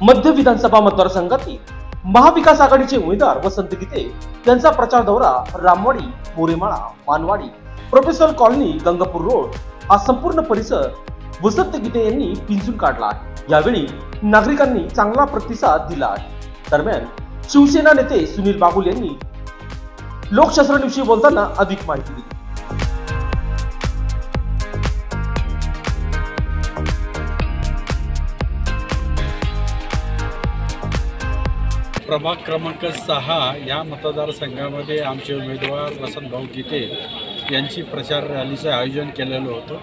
मध्य विधानसभा मतदारसंघातील महाविकास आघाडीचे उमेदवार वसंत गीते यांचा प्रचार दौरा Ramwadi, Moremala, Manwadi, professor colony, Gangapur road हा संपूर्ण परिसर वसंत गीते यांनी पिंजून काढला आहे। यावेळी नागरिकांनी चांगला प्रतिसाद दिला आहे। दरम्यान शिवसेना नेते सुनील बागुल यांनी लोकशास्त्राविषयी बोलताना अधिक माहिती दिली। प्रभाग क्रमांक 6 या मतदारसंघामध्ये आमचे उमेदवार वसंतभाऊ गीते यांची प्रचार रॅलीचं आयोजन केलेलं होतं।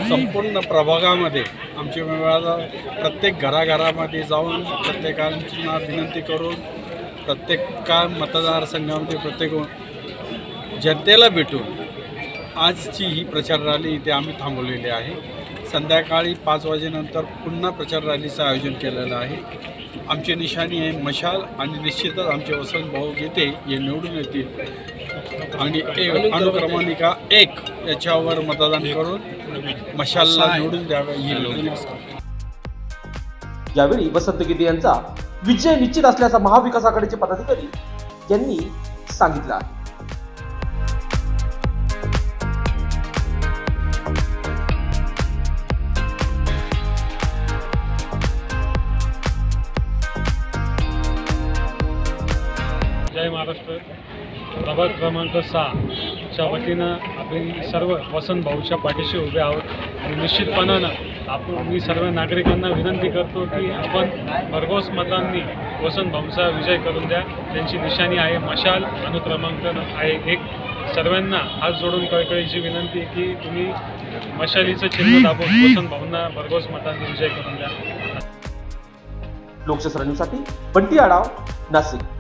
संपूर्ण प्रभागामध्ये आमचे उमेदवार प्रत्येक घराघरामध्ये जाऊन प्रत्येकांना विनंती करून प्रत्येक मतदारसंघामध्ये प्रत्येक जनतेला भेटून आजची ही प्रचार रॅली इथे आम्ही थांबवलेली आहे। संध्याकाळी 5 वाजेनंतर पुन्हा प्रचार रॅलीचं आयोजन केलेलं आहे। आमची निशाणी आहे मशाल आणि निश्चितच आमचे वसंतभाऊ गीते हे निवडून येतील आणि अनुक्रमांकिका 1 याच्यावर मतदान करून मशालला निवडून द्यावे ही लोक। यावेळी वसंत गीते यांचा विजय निश्चित असल्याचा महाविकास आघाडीचे पदाधिकारी यांनी सांगितलं आहे। जय महाराष्ट्र। प्रभाग क्रमांक 6 च्या वतीनं आम्ही सर्व वसंत भाऊच्या पाठीशी उभे आहोत आणि निश्चितपणानं मी सर्व नागरिकांना विनंती करतो की आपण भरघोस मतांनी वसंत भाऊंचा विजय करून द्या। त्यांची निशाणी आहे मशाल, अनुक्रमांक आहे 1। सर्वांना हात जोडून कळकळीची विनंती की तुम्ही मशालीचं चिन्ह दाबून वसंत भाऊंना भरघोस मतांनी विजय करून द्या। लोकशास्त्रासाठी बंटी आढाव, नाशिक।